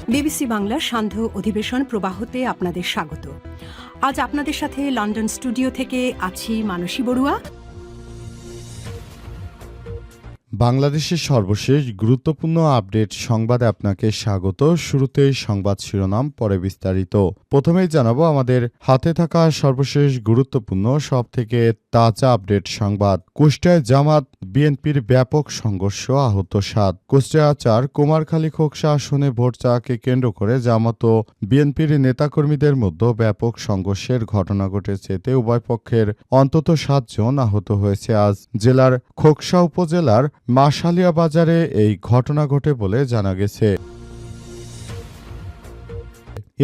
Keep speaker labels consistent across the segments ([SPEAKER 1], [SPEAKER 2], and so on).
[SPEAKER 1] BBC বাংলার সান্ধ্য অধিবেশন প্রবাহতে আপনাদের স্বাগত। আজ আপনাদের সাথে লন্ডন স্টুডিও থেকে আছি মানসী বড়ুয়া।
[SPEAKER 2] বাংলাদেশের সর্বশেষ গুরুত্বপূর্ণ আপডেট সংবাদে আপনাকে স্বাগত। শুরুতেই সংবাদ শিরোনাম, পরে বিস্তারিত। প্রথমেই জানাবো আমাদের হাতে থাকা সর্বশেষ গুরুত্বপূর্ণ সবথেকে তাজা আপডেট সংবাদ। কুষ্টিয়ায় জামাত বিএনপির ব্যাপক সংঘর্ষ, আহত 7। কুষ্টিয়া 4 কুমারখালী খোকসা আসনে ভোট চাওয়াকে কেন্দ্র করে জামাত ও বিএনপির নেতাকর্মীদের মধ্যে ব্যাপক সংঘর্ষের ঘটনা ঘটেছে। এতে উভয় পক্ষের অন্তত 7 জন আহত হয়েছে। আজ জেলার খোকসা উপজেলার মাশালিয়া বাজারে এই ঘটনা ঘটে বলে জানা গেছে।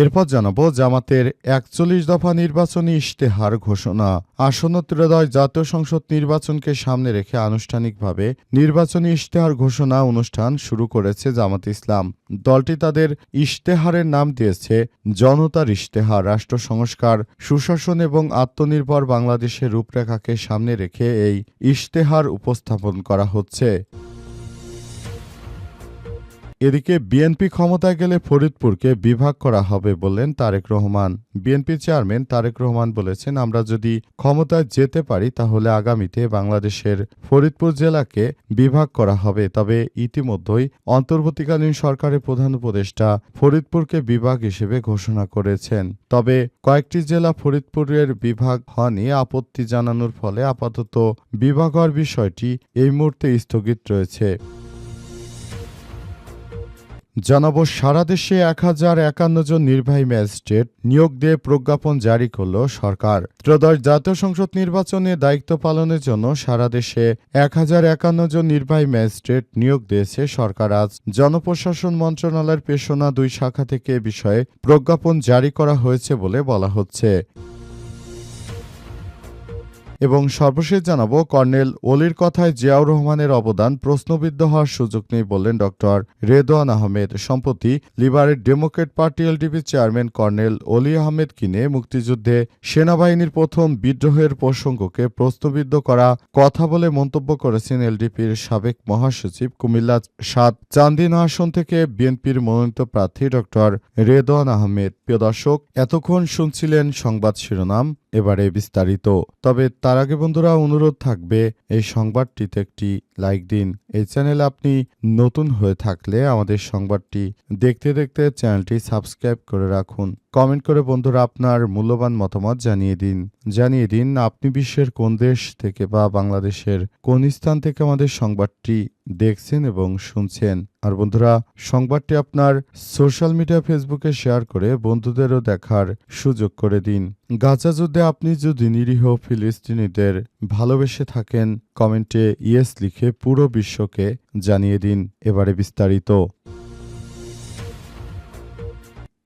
[SPEAKER 2] এরপর জানাবো জামাতের 41 দফা নির্বাচনী ইশতেহার ঘোষণা। আসন্ন ত্রয়োদশ জাতীয় সংসদ নির্বাচনকে সামনে রেখে আনুষ্ঠানিকভাবে নির্বাচনী ইশতেহার ঘোষণা অনুষ্ঠান শুরু করেছে জামাত ইসলাম। দলটি তাদের ইশতেহারের নাম দিয়েছে জনতার ইশতেহার। রাষ্ট্র সংস্কার, সুশাসন এবং আত্মনির্ভর বাংলাদেশের রূপরেখাকে সামনে রেখে এই ইশতেহার উপস্থাপন করা হচ্ছে। এদিকে বিএনপি ক্ষমতায় গেলে ফরিদপুরকে বিভাগ করা হবে বললেন তারেক রহমান। বিএনপি চেয়ারম্যান তারেক রহমান বলেছেন, আমরা যদি ক্ষমতায় যেতে পারি তাহলে আগামীতে বাংলাদেশের ফরিদপুর জেলাকে বিভাগ করা হবে। তবে ইতিমধ্যেই অন্তর্বর্তীকালীন সরকারের প্রধান উপদেষ্টা ফরিদপুরকে বিভাগ হিসেবে ঘোষণা করেছেন। তবে কয়েকটি জেলা ফরিদপুরের বিভাগ হয়নি আপত্তি জানানোর ফলে আপাতত বিভাগ হওয়ার বিষয়টি এই মুহূর্তে স্থগিত রয়েছে। জানাবো সারা দেশে 1051 জন নির্বাহী ম্যাজিস্ট্রেট নিয়োগ দিয়ে প্রজ্ঞাপন জারি করল সরকার। ত্রয়োদশ জাতীয় সংসদ নির্বাচনে দায়িত্ব পালনের জন্য সারা দেশে 1051 জন নির্বাহী ম্যাজিস্ট্রেট নিয়োগ দিয়েছে সরকার। আজ জনপ্রশাসন মন্ত্রণালয়ের পেশনা 2 শাখা থেকে এ বিষয়ে প্রজ্ঞাপন জারি করা হয়েছে বলে বলা হচ্ছে। এবং সর্বশেষ জানাবো কর্নেল অলির কথায় জিয়াউর রহমানের অবদান প্রশ্নবিদ্ধ হওয়ার সুযোগ নেই বললেন ডক্টর রেদওয়ান আহমেদ। সম্প্রতি liberal Democrat party LDP chairman colonel অলি আহমেদ কিনে মুক্তিযুদ্ধে সেনাবাহিনীর প্রথম বিদ্রোহের প্রসঙ্গকে প্রশ্নবিদ্ধ করা কথা বলে মন্তব্য করেছেন এলডিপির সাবেক মহাসচিব, কুমিল্লা 7 চান্দিনা আসন থেকে বিএনপির মনোনীত প্রার্থী ডক্টর রেদওয়ান আহমেদ। প্রিয় দর্শক, এতক্ষণ শুনছিলেন সংবাদ শিরোনাম, এবারে বিস্তারিত। তবে তার আগে বন্ধুরা অনুরোধ থাকবে এই সংবাদটিতে একটি লাইক দিন। এই চ্যানেলে আপনি নতুন হয়ে থাকলে আমাদের সংবাদটি দেখতে দেখতে চ্যানেলটি সাবস্ক্রাইব করে রাখুন। কমেন্ট করে বন্ধুরা আপনার মূল্যবান মতামত জানিয়ে দিন আপনি বিশ্বের কোন দেশ থেকে বা বাংলাদেশের কোন স্থান থেকে আমাদের সংবাদটি দেখছেন এবং শুনছেন। আর বন্ধুরা, সংবাদটি আপনার সোশ্যাল মিডিয়া ফেসবুকে শেয়ার করে বন্ধুদেরও দেখার সুযোগ করে দিন। গাজা যুদ্ধে আপনি যদি নিরীহ ফিলিস্তিনিদের ভালোবেসে থাকেন, কমেন্টে ইয়েস লিখে পুরো বিশ্বকে জানিয়ে দিন। এবারে বিস্তারিত।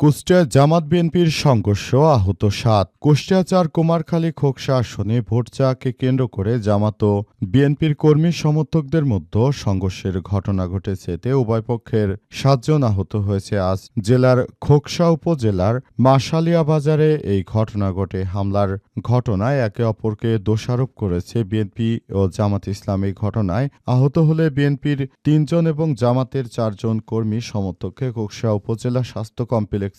[SPEAKER 2] কুষ্টিয়া জামাত বিএনপির সংঘর্ষ, আহত 7। কুষ্টিয়া 4 কুমারখালী খোকসা আসনে ভোট চাওয়াকে কেন্দ্র করে জামাত ও বিএনপির কর্মী সমর্থকদের মধ্যে সংঘর্ষের ঘটনা ঘটেছে। এতে উভয় পক্ষের 7 জন আহত হয়েছে। আজ জেলার খোকসা উপজেলার মাশালিয়া বাজারে এই ঘটনা ঘটে। হামলার ঘটনায় একে অপরকে দোষারোপ করেছে বিএনপি ও জামাত ইসলাম। এই ঘটনায় আহত হলে বিএনপির 3 জন এবং জামাতের 4 জন কর্মী সমর্থককে খোকসা উপজেলা স্বাস্থ্য কমপ্লেক্সে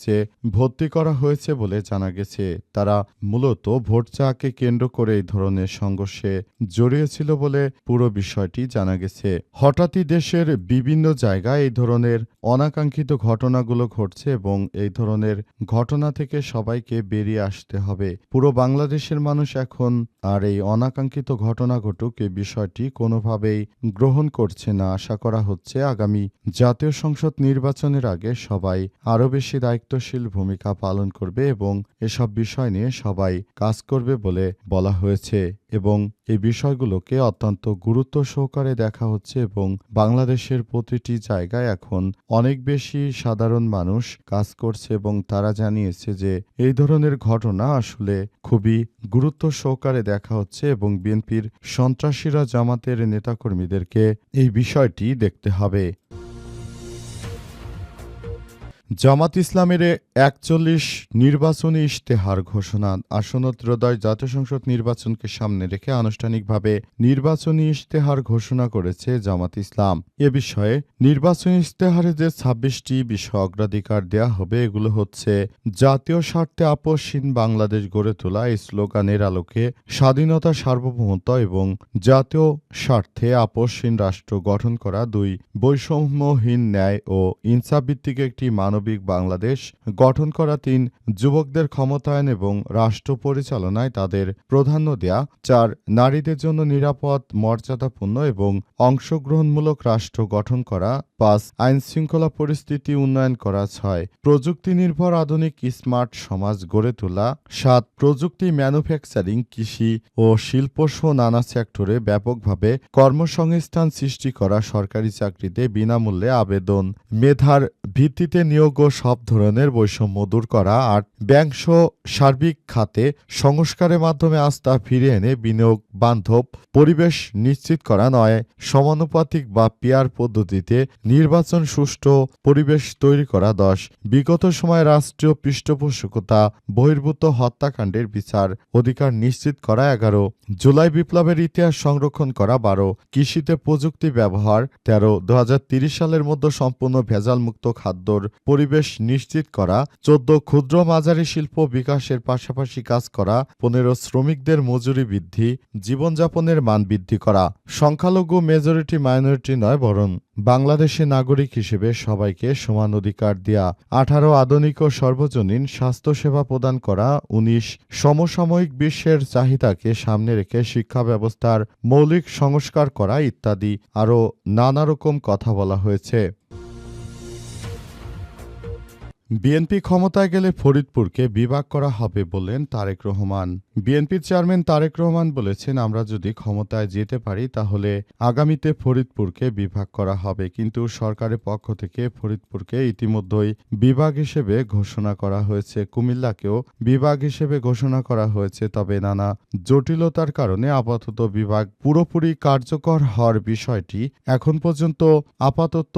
[SPEAKER 2] ভর্তি করা হয়েছে বলে জানা গেছে। তারা মূলত ভোট চাওয়াকে কেন্দ্র করে এই ধরনের সংঘর্ষে জড়িয়েছিল বলে পুরো বিষয়টি জানা গেছে। হঠাৎই দেশের বিভিন্ন জায়গায় এই ধরনের অনাকাঙ্ক্ষিত ঘটনাগুলো ঘটছে এবং এই ধরনের ঘটনা থেকে সবাইকে বেরিয়ে আসতে হবে। পুরো বাংলাদেশের মানুষ এখন আর এই অনাকাঙ্ক্ষিত ঘটনা ঘটুক এই বিষয়টি কোনোভাবেই গ্রহণ করছে না। আশা করা হচ্ছে আগামী জাতীয় সংসদ নির্বাচনের আগে সবাই আরও বেশি দায়িত্বশীল ভূমিকা পালন করবে এবং এসব বিষয় নিয়ে সবাই কাজ করবে বলে বলা হয়েছে এবং এই বিষয়গুলোকে অত্যন্ত গুরুত্ব সহকারে দেখা হচ্ছে এবং বাংলাদেশের প্রতিটি জায়গায় এখন অনেক বেশি সাধারণ মানুষ কাজ করছে এবং তারা জানিয়েছে যে এই ধরনের ঘটনা আসলে খুবই গুরুত্ব সহকারে দেখা হচ্ছে এবং বিএনপির সন্ত্রাসীরা জামাতের নেতাকর্মীদেরকে এই বিষয়টি দেখতে হবে। জামাত ইসলামের ৪১ নির্বাচনী ইশতেহার ঘোষণা। আসন্ন ত্রয়োদশ জাতীয় সংসদ নির্বাচনকে সামনে রেখে আনুষ্ঠানিকভাবে নির্বাচনী ইশতেহার ঘোষণা করেছে জামাত ইসলাম। এ বিষয়ে নির্বাচনী ইশতেহারে যে ২৬টি বিষয় অগ্রাধিকার দেয়া হবে এগুলো হচ্ছে: জাতীয় স্বার্থে আপোষহীন বাংলাদেশ গড়ে তোলা এই স্লোগানের আলোকে স্বাধীনতা, সার্বভৌমত্ব এবং জাতীয় স্বার্থে আপোষহীন রাষ্ট্র গঠন করা, ২ বৈষম্যহীন ন্যায় ও ইনসাফ ভিত্তিক একটি মানবিক বাংলাদেশ গঠন করা, ৩ যুবকদের ক্ষমতায়ন এবং রাষ্ট্র পরিচালনায় তাদের প্রাধান্য দেয়া, ৪ নারীদের জন্য নিরাপদ, মর্যাদাপূর্ণ এবং অংশগ্রহণমূলক রাষ্ট্র গঠন করা, ৫ আইনশৃঙ্খলা পরিস্থিতি উন্নয়ন করা, ৬ প্রযুক্তি নির্ভর আধুনিক স্মার্ট সমাজ গড়ে তোলা, ৭ প্রযুক্তি, ম্যানুফ্যাকচারিং, কৃষি ও শিল্পসহ নানা সেক্টরে ব্যাপকভাবে কর্মসংস্থান সৃষ্টি করা, সরকারি চাকরিতে বিনামূল্যে আবেদন, মেধার ভিত্তিতে নিয়োগ ও সব ধরনের বৈষম্য দূর করা, ৮ ব্যাংকসহ সার্বিক খাতে সংস্কারের মাধ্যমে আস্থা ফিরিয়ে এনে বিনিয়োগ বান্ধব পরিবেশ নিশ্চিত করা, ৯ সমানুপাতিক বা পিয়ার পদ্ধতিতে নির্বাচন সুষ্ঠু পরিবেশ তৈরি করা, ১০ বিগত সময়ে রাষ্ট্রীয় পৃষ্ঠপোষকতা বহির্ভূত হত্যাকাণ্ডের বিচার অধিকার নিশ্চিত করা, ১১ জুলাই বিপ্লবের ইতিহাস সংরক্ষণ করা, ১২ কৃষিতে প্রযুক্তি ব্যবহার, ১৩ ২০৩০ সালের মধ্যে সম্পূর্ণ ভেজালমুক্ত খাদ্যর পরিবেশ নিশ্চিত করা, ১৪ ক্ষুদ্র মাঝারি শিল্প বিকাশের পাশাপাশি কাজ করা, ১৫ শ্রমিকদের মজুরি বৃদ্ধি, জীবনযাপনের মান বৃদ্ধি করা, সংখ্যালঘু মেজরিটি মাইনরিটি নয় বরং বাংলাদেশের নাগরিক হিসেবে সবাইকে সমান অধিকার দেয়া, ১৮ আধুনিক ও সর্বজনীন স্বাস্থ্যসেবা প্রদান করা, ১৯ সমসাময়িক বিশ্বের চাহিদাকে সামনে রেখে শিক্ষা ব্যবস্থার মৌলিক সংস্কার করা ইত্যাদি আরও নানা রকম কথা বলা হয়েছে। বিএনপি ক্ষমতায় গেলে ফরিদপুরকে বিভাগ করা হবে বললেন তারেক রহমান। বিএনপির চেয়ারম্যান তারেক রহমান বলেছেন, আমরা যদি ক্ষমতায় যেতে পারি তাহলে আগামীতে ফরিদপুরকে বিভাগ করা হবে, কিন্তু সরকারের পক্ষ থেকে ফরিদপুরকে ইতিমধ্যেই বিভাগ হিসেবে ঘোষণা করা হয়েছে। কুমিল্লাকেও বিভাগ হিসেবে ঘোষণা করা হয়েছে, তবে নানা জটিলতার কারণে আপাতত বিভাগ পুরোপুরি কার্যকর হওয়ার বিষয়টি এখন পর্যন্ত আপাতত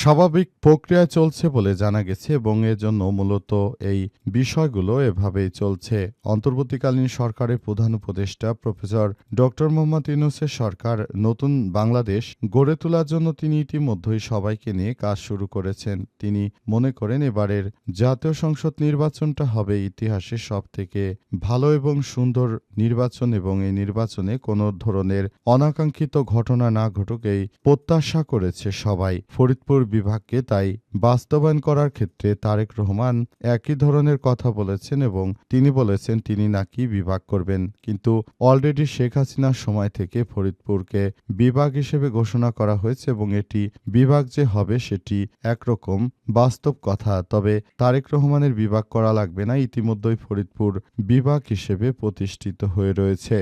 [SPEAKER 2] স্বাভাবিক প্রক্রিয়ায় চলছে বলে জানা গেছে এবং জন্য মূলত এই বিষয়গুলো এভাবেই চলছে। অন্তর্বর্তীকালীন সরকারের প্রধান উপদেষ্টা প্রফেসর ড. মোহাম্মদ ইউনূসের সরকার নতুন বাংলাদেশ গড়ে তোলার জন্য তিনি ইতিমধ্যেই সবাইকে নিয়ে কাজ শুরু করেছেন। তিনি মনে করেন এবারের জাতীয় সংসদ নির্বাচনটা হবে ইতিহাসের সবথেকে ভালো এবং সুন্দর নির্বাচন এবং এই নির্বাচনে কোনো ধরনের অনাকাঙ্ক্ষিত ঘটনা না ঘটুক এই প্রত্যাশা করেছে সবাই। ফরিদপুর বিভাগকে তাই বাস্তবায়ন করার ক্ষেত্রে তারেক রহমান একই ধরনের কথা বলেছেন এবং তিনি বলেছেন তিনি নাকি বিভাগ করবেন, কিন্তু অলরেডি শেখ হাসিনার সময় থেকে ফরিদপুরকে বিভাগ হিসেবে ঘোষণা করা হয়েছে এবং এটি বিভাগ যে হবে সেটি একরকম বাস্তব কথা। তবে তারেক রহমানের বিভাগ করা লাগবে না, ইতিমধ্যেই ফরিদপুর বিভাগ হিসেবে প্রতিষ্ঠিত হয়ে রয়েছে।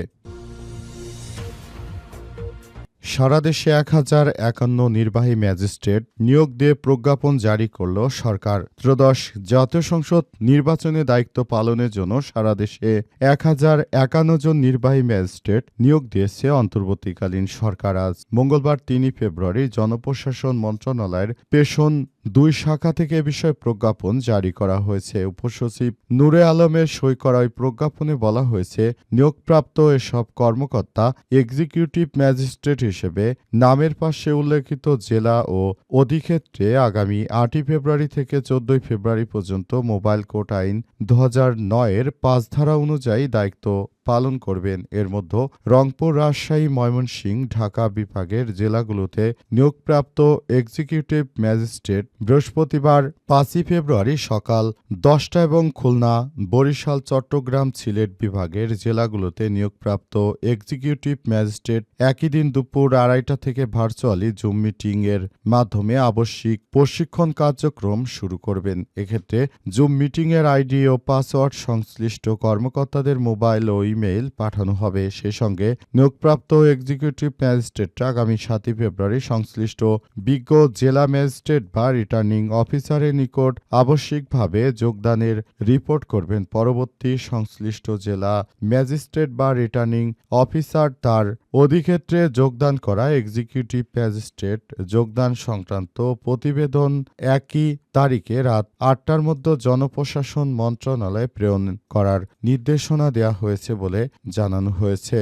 [SPEAKER 2] সারা দেশে ১,০৫১ নির্বাহী ম্যাজিস্ট্রেট নিয়োগ দিয়ে প্রজ্ঞাপন জারি করল সরকার। ত্রয়োদশ জাতীয় সংসদ নির্বাচনে দায়িত্ব পালনের জন্য সারা দেশে ১,০৫১ জন নির্বাহী ম্যাজিস্ট্রেট নিয়োগ দিয়েছে অন্তর্বর্তীকালীন সরকার। আজ মঙ্গলবার ৩ ফেব্রুয়ারি জনপ্রশাসন মন্ত্রণালয়ের পেশন ২ শাখা থেকে এ বিষয়ে প্রজ্ঞাপন জারি করা হয়েছে। উপসচিব নূরে আলমের সই করা ওই প্রজ্ঞাপনে বলা হয়েছে, নিয়োগপ্রাপ্ত এসব কর্মকর্তা এক্সিকিউটিভ ম্যাজিস্ট্রেট হিসেবে নামের পাশে উল্লেখিত জেলা ও অধিক্ষেত্রে আগামী ৮ ফেব্রুয়ারি থেকে ১৪ ফেব্রুয়ারি পর্যন্ত মোবাইল কোর্ট আইন ২০০৯-এর ৫ ধারা অনুযায়ী দায়িত্ব পালন করবেন। এর মধ্যে রংপুর, রাজশাহী, ময়মনসিংহ, ঢাকা বিভাগের জেলাগুলোতে নিয়োগপ্রাপ্ত এক্সিকিউটিভ ম্যাজিস্ট্রেট বৃহস্পতিবার ৫ ফেব্রুয়ারি সকাল ১০টা এবং খুলনা, বরিশাল, চট্টগ্রাম, সিলেট বিভাগের জেলাগুলোতে নিয়োগপ্রাপ্ত এক্সিকিউটিভ ম্যাজিস্ট্রেট একই দিন দুপুর ২:৩০ থেকে ভার্চুয়ালি জুম মিটিং এর মাধ্যমে আবশ্যিক প্রশিক্ষণ কার্যক্রম শুরু করবেন। এক্ষেত্রে জুম মিটিং এর আইডি ও পাসওয়ার্ড সংশ্লিষ্ট কর্মকর্তাদের মোবাইল ও ইমেইল পাঠানো হবে। সে সঙ্গে নিয়োগপ্রাপ্ত এক্সিকিউটিভ ম্যাজিস্ট্রেটরা আগামী ৭ ফেব্রুয়ারি সংশ্লিষ্ট বিজ্ঞ জেলা ম্যাজিস্ট্রেট বা রিটার্নিং অফিসারের নিকট আবশ্যিকভাবে যোগদানের রিপোর্ট করবেন। পরবর্তী সংশ্লিষ্ট জেলা ম্যাজিস্ট্রেট বা রিটার্নিং অফিসার তার অধিক্ষেত্রে যোগদান করা এক্সিকিউটিভ ম্যাজিস্ট্রেট যোগদান সংক্রান্ত প্রতিবেদন একই তারিখে রাত ৮টার মধ্যে জনপ্রশাসন মন্ত্রণালয়ে প্রেরণ করার নির্দেশনা দেওয়া হয়েছে বলে জানানো হয়েছে।